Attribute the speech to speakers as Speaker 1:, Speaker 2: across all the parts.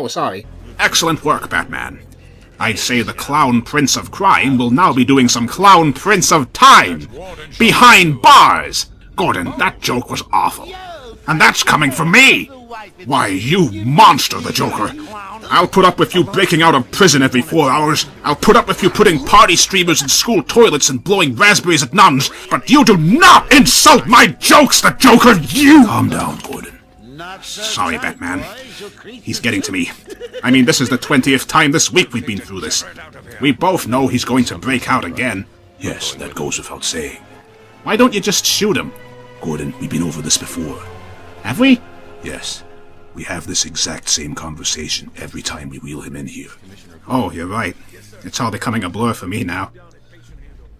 Speaker 1: Oh, sorry.
Speaker 2: Excellent work, Batman. I'd say the Clown Prince of Crime will now be doing some Clown Prince of Time. Behind bars! Gordon, that joke was awful. And that's coming from me! Why, you monster, the Joker! I'll put up with you breaking out of prison every 4 hours. I'll put up with you putting party streamers in school toilets and blowing raspberries at nuns. But you do not insult my jokes, the Joker! You... Calm down, Gordon. Sorry, Batman. He's getting to me. I mean, this is the 20th time this week we've been through this. We both know he's going to break out again. Yes, that goes without saying. Why don't you just shoot him? Gordon, we've been over this before. Have we? Yes. We have this exact same conversation every time we wheel him in here. Oh, you're right. It's all becoming a blur for me now.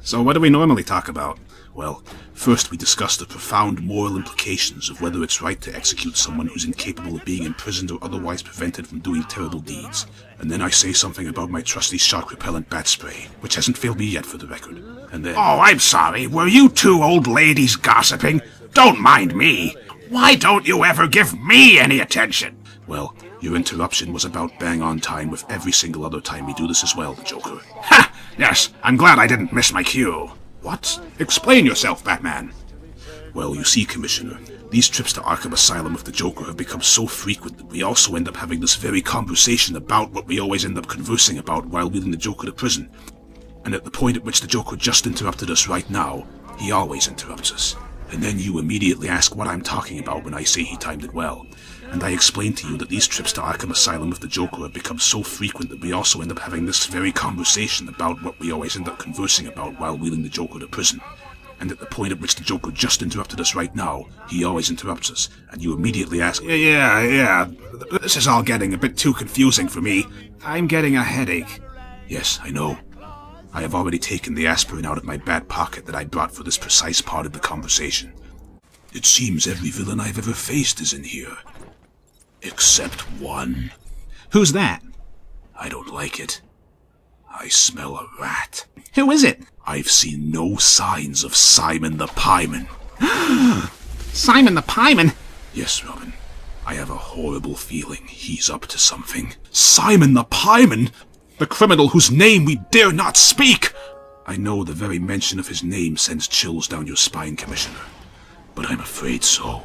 Speaker 2: So what do we normally talk about? Well, first we discuss the profound moral implications of whether it's right to execute someone who's incapable of being imprisoned or otherwise prevented from doing terrible deeds. And then I say something about my trusty shark-repellent bat spray, which hasn't failed me yet for the record. And then... Oh, I'm sorry. Were you two old ladies gossiping? Don't mind me. Why don't you ever give me any attention? Well, your interruption was about bang on time with every single other time we do this as well, Joker. Ha! Yes, I'm glad I didn't miss my cue. What? Explain yourself, Batman. Well, you see, Commissioner, these trips to Arkham Asylum with the Joker have become so frequent that we also end up having this very conversation about what we always end up conversing about while wheeling the Joker to prison. And at the point at which the Joker just interrupted us right now, he always interrupts us. And then you immediately ask what I'm talking about when I say he timed it well. And I explain to you that these trips to Arkham Asylum with the Joker have become so frequent that we also end up having this very conversation about what we always end up conversing about while wheeling the Joker to prison. And at the point at which the Joker just interrupted us right now, he always interrupts us, and you immediately ask, Yeah, this is all getting a bit too confusing for me. I'm getting a headache. Yes, I know. I have already taken the aspirin out of my back pocket that I brought for this precise part of the conversation. It seems every villain I've ever faced is in here. Except one. Who's that? I don't like it. I smell a rat. Who is it? I've seen no signs of Simon the Pieman. Simon the Pieman? Yes, Robin. I have a horrible feeling he's up to something. Simon the Pieman? The criminal whose name we dare not speak! I know the very mention of his name sends chills down your spine, Commissioner. But I'm afraid so.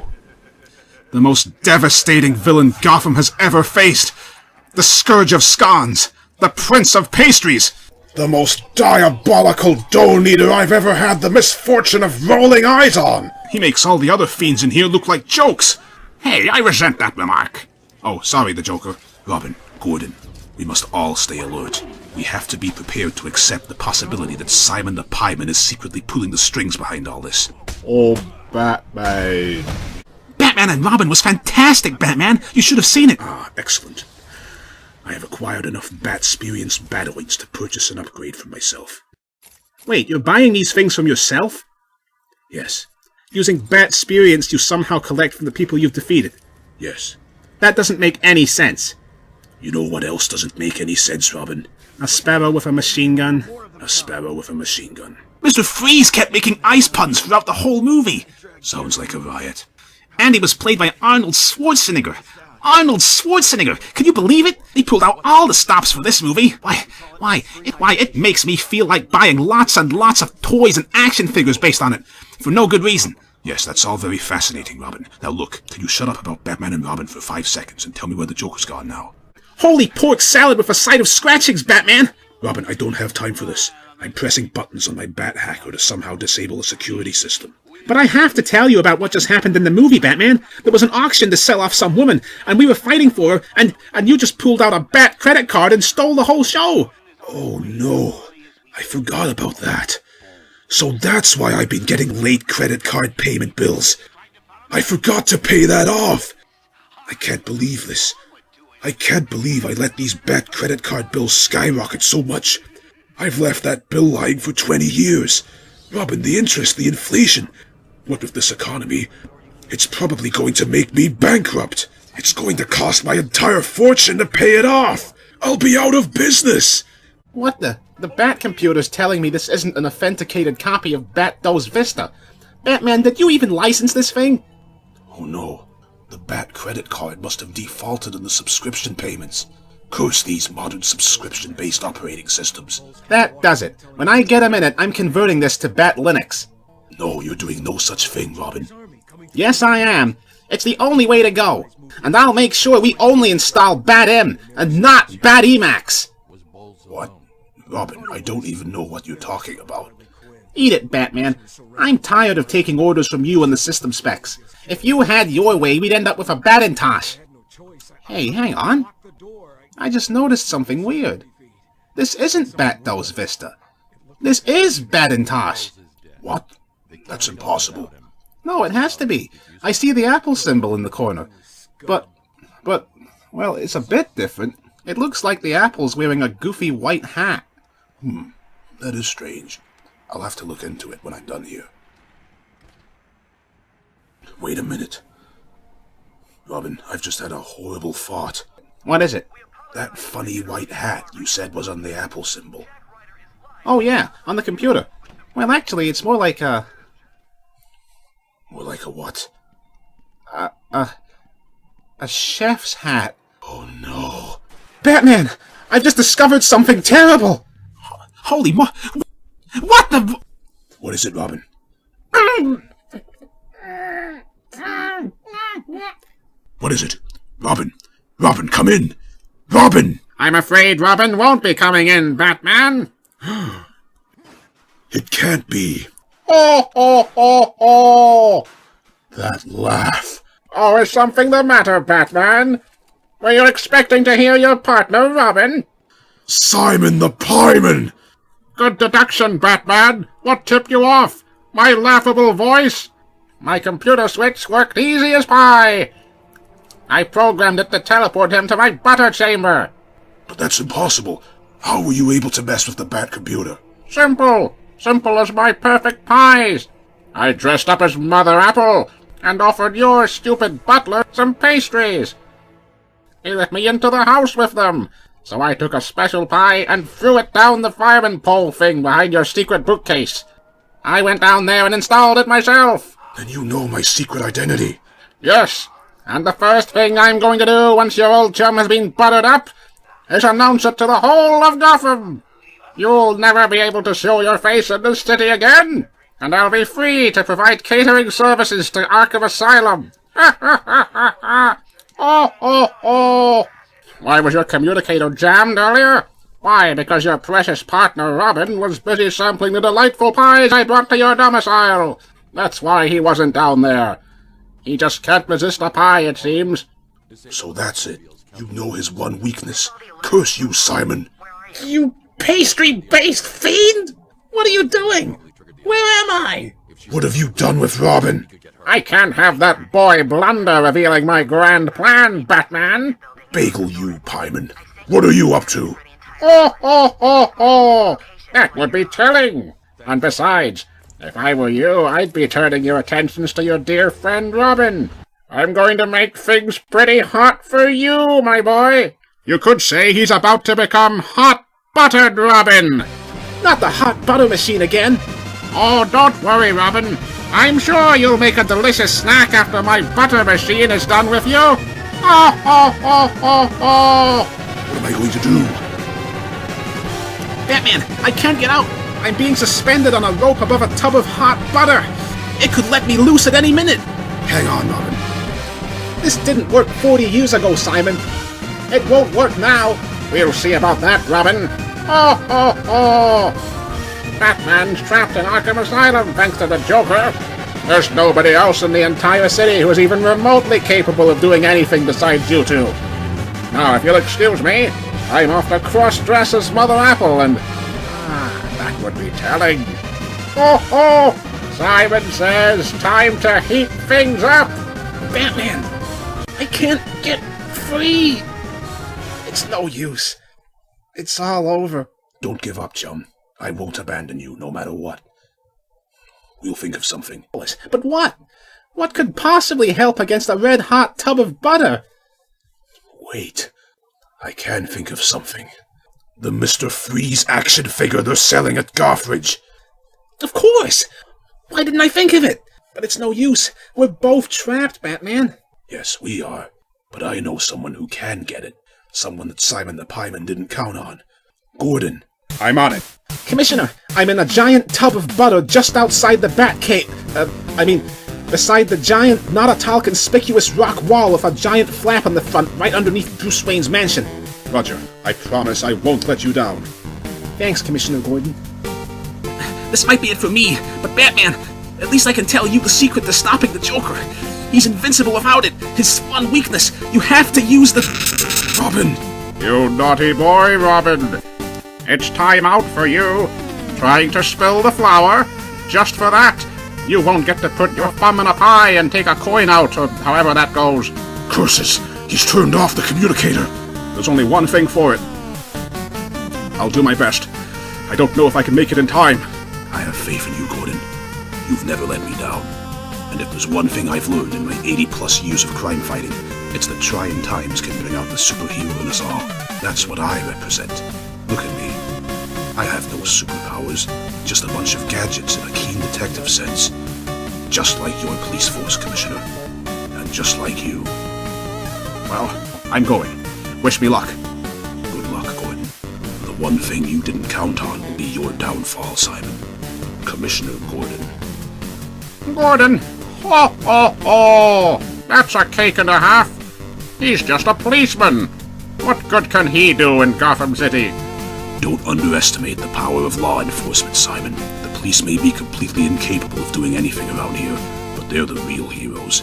Speaker 2: The most devastating villain Gotham has ever faced! The Scourge of Scones! The Prince of Pastries! The most diabolical dough-kneader I've ever had the misfortune of rolling eyes on! He makes all the other fiends in here look like jokes! Hey, I resent that remark. Oh, sorry, the Joker. Robin, Gordon, we must all stay alert. We have to be prepared to accept the possibility that Simon the Pieman is secretly pulling the strings behind all this.
Speaker 1: Oh, Batman.
Speaker 2: Batman and Robin was fantastic, Batman! You should have seen it! Ah, excellent. I have acquired enough Bat-experience Batoids to purchase an upgrade for myself. Wait, you're buying these things from yourself? Yes. Using Bat-experience you somehow collect from the people you've defeated? Yes. That doesn't make any sense. You know what else doesn't make any sense, Robin? A sparrow with a machine gun. A sparrow with a machine gun. Mr. Freeze kept making ice puns throughout the whole movie. Sounds like a riot. And he was played by Arnold Schwarzenegger. Arnold Schwarzenegger! Can you believe it? They pulled out all the stops for this movie. It makes me feel like buying lots and lots of toys and action figures based on it. For no good reason. Yes, that's all very fascinating, Robin. Now look, can you shut up about Batman and Robin for 5 seconds and tell me where the Joker's gone now? Holy pork salad with a side of scratchings, Batman! Robin, I don't have time for this. I'm pressing buttons on my bat hacker to somehow disable a security system. But I have to tell you about what just happened in the movie, Batman. There was an auction to sell off some woman, and we were fighting for her, and you just pulled out a Bat credit card and stole the whole show. Oh no, I forgot about that. So that's why I've been getting late credit card payment bills. I forgot to pay that off. I can't believe this. I can't believe I let these Bat credit card bills skyrocket so much. I've left that bill lying for 20 years. Robin, the interest, the inflation. What with this economy? It's probably going to make me bankrupt. It's going to cost my entire fortune to pay it off. I'll be out of business. What the? The Batcomputer's telling me this isn't an authenticated copy of Bat-Dos Vista. Batman, did you even license this thing? Oh no.
Speaker 3: The Bat credit card must have defaulted on the subscription payments. Curse these modern subscription-based operating systems.
Speaker 4: That does it. When I get a minute, I'm converting this to Bat Linux.
Speaker 3: No, you're doing no such thing, Robin.
Speaker 4: Yes, I am. It's the only way to go. And I'll make sure we only install Bat-M and not Bat-Emacs.
Speaker 3: What? Robin, I don't even know what you're talking about.
Speaker 4: Eat it, Batman. I'm tired of taking orders from you and the system specs. If you had your way, we'd end up with a Batintosh. Hey, hang on. I just noticed something weird. This isn't Batdos Vista. This is Batintosh.
Speaker 3: What? That's impossible.
Speaker 4: No, it has to be. I see the apple symbol in the corner. But, well, it's a bit different. It looks like the apple's wearing a goofy white hat.
Speaker 3: That is strange. I'll have to look into it when I'm done here. Wait a minute. Robin, I've just had a horrible thought.
Speaker 4: What is it?
Speaker 3: That funny white hat you said was on the apple symbol.
Speaker 4: Oh yeah, on the computer. Well, actually, it's more like a...
Speaker 3: More like a what?
Speaker 4: a chef's hat.
Speaker 3: Oh no.
Speaker 4: Batman! I've just discovered something terrible!
Speaker 2: Holy what the...
Speaker 3: What is it, Robin? What is it? Robin! Robin, come in! Robin!
Speaker 2: I'm afraid Robin won't be coming in, Batman.
Speaker 3: It can't be.
Speaker 2: Oh, oh, oh, oh!
Speaker 3: That laugh.
Speaker 2: Oh, is something the matter, Batman? Were you expecting to hear your partner, Robin?
Speaker 3: Simon the Pieman!
Speaker 2: Good deduction, Batman. What tipped you off? My laughable voice? My computer switch worked easy as pie. I programmed it to teleport him to my butter chamber.
Speaker 3: But that's impossible. How were you able to mess with the Batcomputer?
Speaker 2: Simple. Simple as my perfect pies. I dressed up as Mother Apple and offered your stupid butler some pastries. He let me into the house with them, so I took a special pie and threw it down the fireman pole thing behind your secret bookcase. I went down there and installed it myself.
Speaker 3: Then you know my secret identity.
Speaker 2: Yes, and the first thing I'm going to do once your old chum has been buttered up is announce it to the whole of Gotham. You'll never be able to show your face in this city again, and I'll be free to provide catering services to Arkham Asylum. Ha ha ha ha ha! Oh, oh, oh! Why was your communicator jammed earlier? Why, because your precious partner Robin was busy sampling the delightful pies I brought to your domicile. That's why he wasn't down there. He just can't resist a pie, it seems.
Speaker 3: So that's it. You know his one weakness. Curse you, Simon.
Speaker 4: You pastry-based fiend! What are you doing? Where am I?
Speaker 3: What have you done with Robin?
Speaker 2: I can't have that boy Blunder revealing my grand plan, Batman.
Speaker 3: Bagel you, Pieman. What are you up to?
Speaker 2: Oh, oh, oh, oh! That would be telling. And besides, if I were you, I'd be turning your attentions to your dear friend Robin. I'm going to make things pretty hot for you, my boy. You could say he's about to become Hot Buttered Robin.
Speaker 4: Not the hot butter machine again.
Speaker 2: Oh, don't worry, Robin. I'm sure you'll make a delicious snack after my butter machine is done with you. Oh, oh, oh, oh, oh!
Speaker 3: What am I going to do?
Speaker 4: Batman, I can't get out. I'm being suspended on a rope above a tub of hot butter. It could let me loose at any minute.
Speaker 3: Hang on, Robin.
Speaker 4: This didn't work 40 years ago, Simon.
Speaker 2: It won't work now. We'll see about that, Robin. Oh, oh, oh! Batman's trapped in Arkham Asylum thanks to the Joker. There's nobody else in the entire city who is even remotely capable of doing anything besides you two. Now, if you'll excuse me, I'm off to cross-dress as Mother Apple and... that would be telling. Oh, oh! Simon says time to heat things up.
Speaker 4: Batman, I can't get free. It's no use. It's all over.
Speaker 3: Don't give up, chum. I won't abandon you, no matter what. We'll think of something.
Speaker 4: But what? What could possibly help against a red-hot tub of butter?
Speaker 3: Wait. I can think of something. The Mr. Freeze action figure they're selling at Gothridge.
Speaker 4: Of course! Why didn't I think of it? But it's no use. We're both trapped, Batman.
Speaker 3: Yes, we are. But I know someone who can get it. Someone that Simon the Pieman didn't count on. Gordon.
Speaker 2: I'm on it.
Speaker 4: Commissioner, I'm in a giant tub of butter just outside the Batcave. Beside the giant, not at all conspicuous rock wall with a giant flap on the front right underneath Bruce Wayne's mansion.
Speaker 2: Roger, I promise I won't let you down.
Speaker 4: Thanks, Commissioner Gordon.
Speaker 5: This might be it for me, but Batman, at least I can tell you the secret to stopping the Joker. He's invincible without it. His one weakness. You have to use the...
Speaker 3: Robin!
Speaker 2: You naughty boy, Robin. It's time out for you. Trying to spill the flour? Just for that, you won't get to put your thumb in a pie and take a coin out, or however that goes.
Speaker 3: Curses! He's turned off the communicator!
Speaker 2: There's only one thing for it. I'll do my best. I don't know if I can make it in time.
Speaker 3: I have faith in you, Gordon. You've never let me down. And if there's one thing I've learned in my 80-plus years of crime fighting, it's that trying times can bring out the superhero in us all. That's what I represent. Look at me. I have no superpowers, just a bunch of gadgets and a keen detective sense. Just like your police force, Commissioner. And just like you.
Speaker 2: Well, I'm going. Wish me luck.
Speaker 3: Good luck, Gordon. The one thing you didn't count on will be your downfall, Simon. Commissioner Gordon.
Speaker 2: Gordon! Ho, ho, ho! That's a cake and a half. He's just a policeman. What good can he do in Gotham City?
Speaker 3: Don't underestimate the power of law enforcement, Simon. The police may be completely incapable of doing anything around here, but they're the real heroes.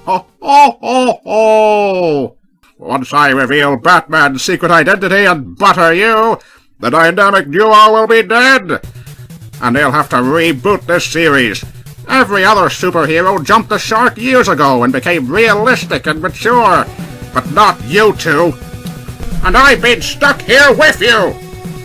Speaker 2: Ho, ho, ho, ho! Once I reveal Batman's secret identity and butter you, the dynamic duo will be dead. And they'll have to reboot this series. Every other superhero jumped the shark years ago and became realistic and mature. But not you two. And I've been stuck here with you.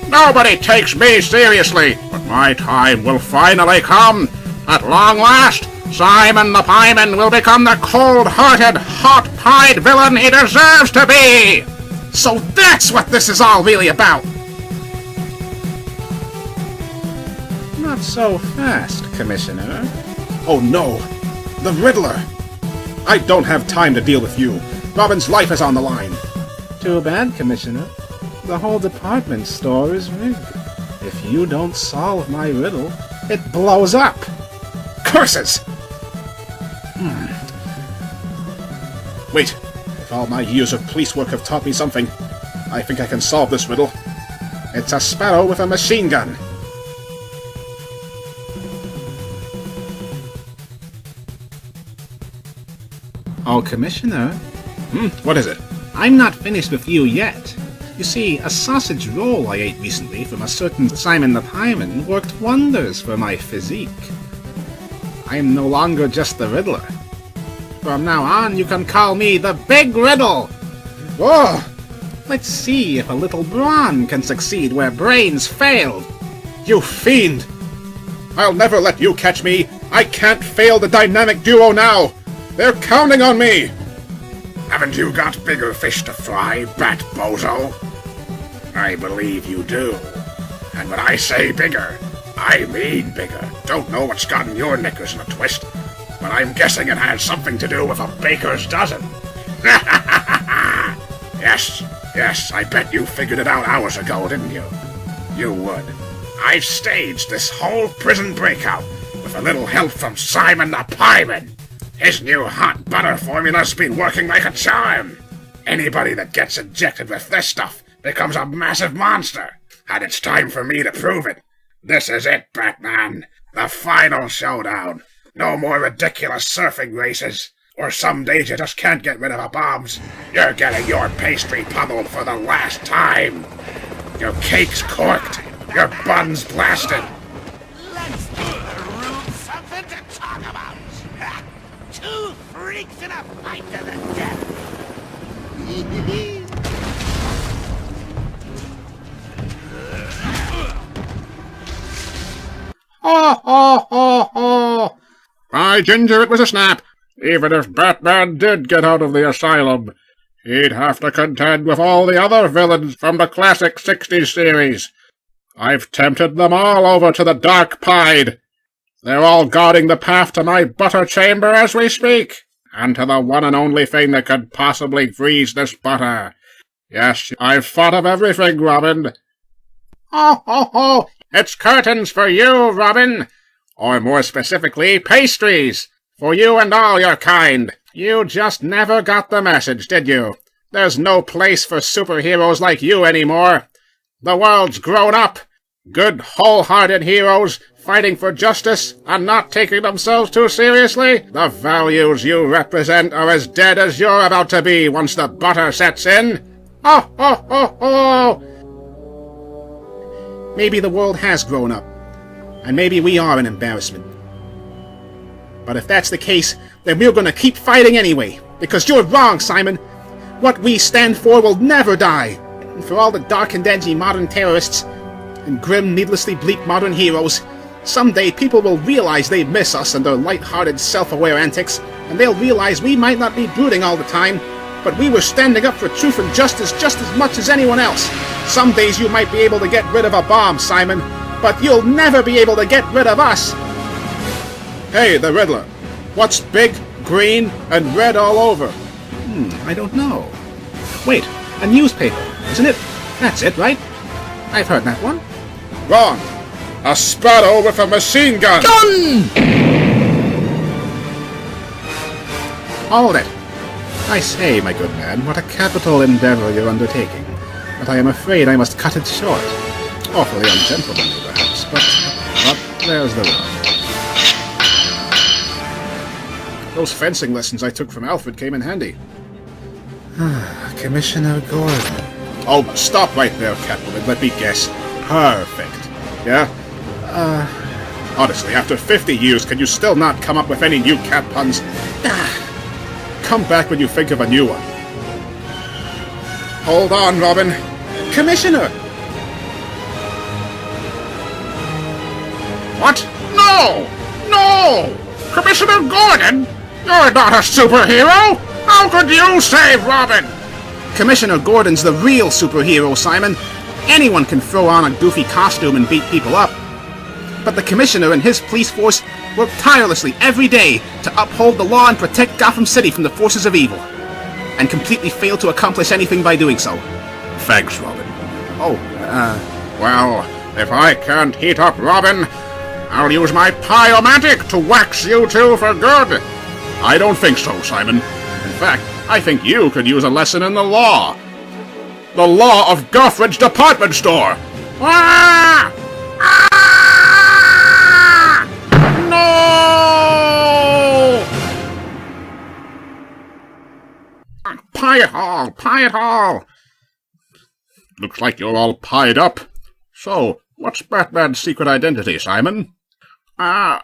Speaker 2: Nobody takes me seriously, but my time will finally come. At long last, Simon the Pieman will become the cold-hearted, hot-pied villain he deserves to be!
Speaker 4: So that's what this is all really about! Not so fast, Commissioner.
Speaker 2: Oh no! The Riddler! I don't have time to deal with you. Robin's life is on the line.
Speaker 4: Too bad, Commissioner. The whole department store is rigged. If you don't solve my riddle, it blows up!
Speaker 2: Curses! Wait, if all my years of police work have taught me something, I think I can solve this riddle. It's a sparrow with a machine gun.
Speaker 4: Oh, Commissioner,
Speaker 2: What is it?
Speaker 4: I'm not finished with you yet. You see, a sausage roll I ate recently from a certain Simon the Pieman worked wonders for my physique. I am no longer just the Riddler. From now on, you can call me the Big Riddle! Whoa! Let's see if a little brawn can succeed where brains failed!
Speaker 2: You fiend! I'll never let you catch me! I can't fail the dynamic duo now! They're counting on me!
Speaker 6: Haven't you got bigger fish to fry, Bat Bozo? I believe you do. And when I say bigger, I mean bigger. Don't know what's gotten your knickers in a twist, but I'm guessing it has something to do with a baker's dozen. Yes, I bet you figured it out hours ago, didn't you? You would. I've staged this whole prison breakout with a little help from Simon the Pieman. His new hot butter formula's been working like a charm. Anybody that gets injected with this stuff becomes a massive monster, and it's time for me to prove it. This is it, Batman. The final showdown. No more ridiculous surfing races, or some days you just can't get rid of the bombs. You're getting your pastry pummeled for the last time. Your cake's corked. Your bun's blasted.
Speaker 7: Let's give the room something to talk about. Two freaks in a fight to the death.
Speaker 2: Ho, ho, ho, ho! By ginger, it was a snap! Even if Batman did get out of the asylum, he'd have to contend with all the other villains from the classic 60s series. I've tempted them all over to the Dark Pied. They're all guarding the path to my butter chamber as we speak.
Speaker 6: and to the one and only thing that could possibly freeze this butter. Yes, I've thought of everything, Robin. Ho, ho, ho! It's curtains for you, Robin! Or more specifically, pastries! For you and all your kind. You just never got the message, did you? There's no place for superheroes like you anymore. The world's grown up. Good, wholehearted heroes fighting for justice and not taking themselves too seriously. The values you represent are as dead as you're about to be once the butter sets in. Ho, ho, ho, ho!
Speaker 4: Maybe the world has grown up, and maybe we are an embarrassment. But if that's the case, then we're gonna keep fighting anyway, because you're wrong, Simon. What we stand for will never die. And for all the dark and edgy modern terrorists, and grim, needlessly bleak modern heroes, someday people will realize they miss us and their light-hearted, self-aware antics, and they'll realize we might not be brooding all the time, but we were standing up for truth and justice just as much as anyone else. Some days you might be able to get rid of a bomb, Simon, but you'll never be able to get rid of us!
Speaker 6: Hey, the Riddler. What's big, green, and red all over?
Speaker 4: I don't know. Wait, a newspaper, isn't it? That's it, right? I've heard that one.
Speaker 6: Wrong. A sparrow with a machine gun!
Speaker 4: Hold it! I say, my good man, what a capital endeavor you're undertaking. But I am afraid I must cut it short. Awfully ungentlemanly, perhaps, but there's the rub.
Speaker 6: Those fencing lessons I took from Alfred came in handy.
Speaker 4: Commissioner Gordon.
Speaker 6: Oh, stop right there, Catwoman. Let me guess. Perfect. Yeah? Honestly, after 50 years, can you still not come up with any new cat puns? Come back when you think of a new one. Hold on, Robin.
Speaker 4: Commissioner!
Speaker 6: What? No! No! Commissioner Gordon? You're not a superhero! How could you save Robin?
Speaker 4: Commissioner Gordon's the real superhero, Simon. Anyone can throw on a goofy costume and beat people up. But the Commissioner and his police force work tirelessly every day to uphold the law and protect Gotham City from the forces of evil, and completely fail to accomplish anything by doing so.
Speaker 6: Thanks, Robin.
Speaker 4: Oh,
Speaker 6: Well, if I can't heat up Robin, I'll use my Pieomatic to wax you two for good. I don't think so, Simon. In fact, I think you could use a lesson in the law. The law of Guthridge Department Store. Ah! Ah! No! Pie it all! Pie it all! Looks like you're all pied up. So, what's Batman's secret identity, Simon? I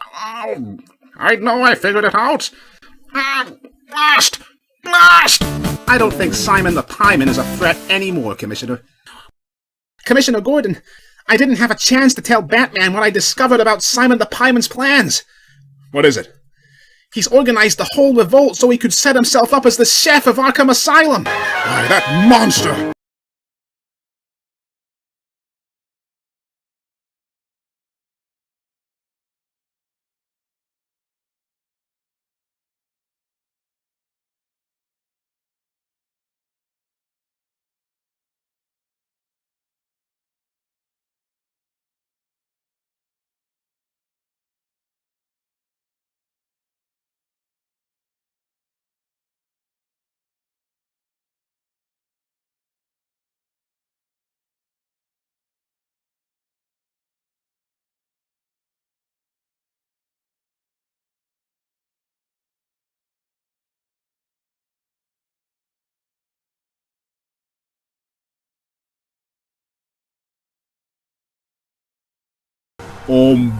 Speaker 6: know I figured it out. Blast! Blast!
Speaker 4: I don't think Simon the Pieman is a threat anymore, Commissioner. Commissioner Gordon, I didn't have a chance to tell Batman what I discovered about Simon the Pieman's plans.
Speaker 6: What is it?
Speaker 4: He's organized the whole revolt so he could set himself up as the chef of Arkham Asylum.
Speaker 6: Why, that monster!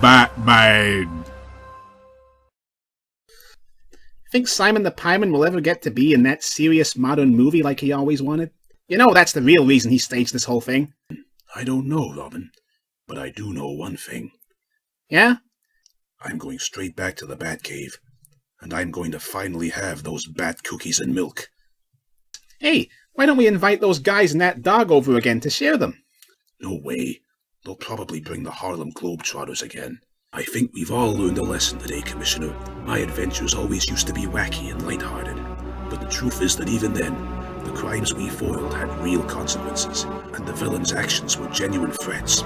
Speaker 1: Batman.
Speaker 4: Think Simon the Pieman will ever get to be in that serious modern movie like he always wanted? You know that's the real reason he staged this whole thing.
Speaker 3: I don't know, Robin, but I do know one thing.
Speaker 4: Yeah?
Speaker 3: I'm going straight back to the Batcave, and I'm going to finally have those bat cookies and milk.
Speaker 4: Hey, why don't we invite those guys and that dog over again to share them?
Speaker 3: No way. They'll probably bring the Harlem Globetrotters again. I think we've all learned a lesson today, Commissioner. My adventures always used to be wacky and lighthearted. But the truth is that even then, the crimes we foiled had real consequences, and the villain's actions were genuine threats.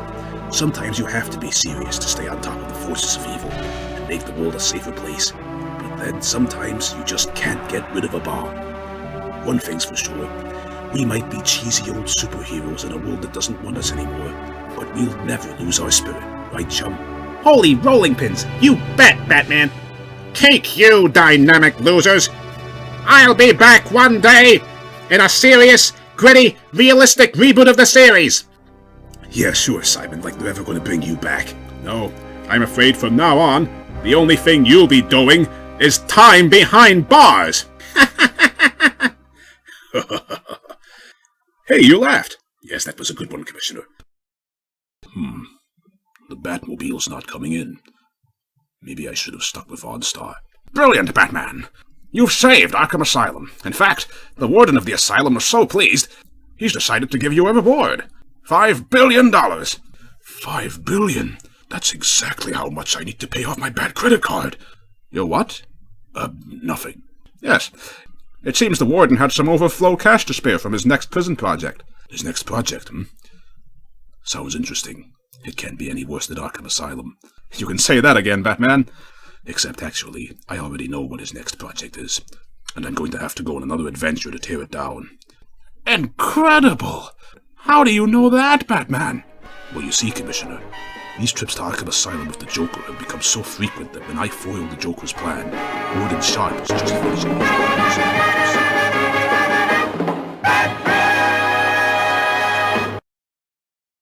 Speaker 3: Sometimes you have to be serious to stay on top of the forces of evil and make the world a safer place. But then sometimes you just can't get rid of a bomb. One thing's for sure, we might be cheesy old superheroes in a world that doesn't want us anymore, but we'll never lose our spirit, right, chum?
Speaker 4: Holy rolling pins! You bet, Batman!
Speaker 2: Take you, dynamic losers! I'll be back one day in a serious, gritty, realistic reboot of the series!
Speaker 3: Yeah, sure, Simon, like they're ever going to bring you back.
Speaker 2: No, I'm afraid from now on, the only thing you'll be doing is time behind bars!
Speaker 3: Hey, you laughed! Yes, that was a good one, Commissioner. The Batmobile's not coming in. Maybe I should have stuck with OnStar.
Speaker 2: Brilliant, Batman! You've saved Arkham Asylum. In fact, the warden of the asylum was so pleased, he's decided to give you a reward. $5 billion!
Speaker 3: $5 billion? That's exactly how much I need to pay off my bad credit card.
Speaker 2: Your what?
Speaker 3: Nothing.
Speaker 2: Yes. It seems the warden had some overflow cash to spare from his next prison project.
Speaker 3: His next project, Sounds interesting. It can't be any worse than Arkham Asylum.
Speaker 2: You can say that again, Batman.
Speaker 3: Except, actually, I already know what his next project is, and I'm going to have to go on another adventure to tear it down.
Speaker 2: Incredible! How do you know that, Batman?
Speaker 3: Well, you see, Commissioner, these trips to Arkham Asylum with the Joker have become so frequent that when I foiled the Joker's plan, Warden Sharp was just finishing his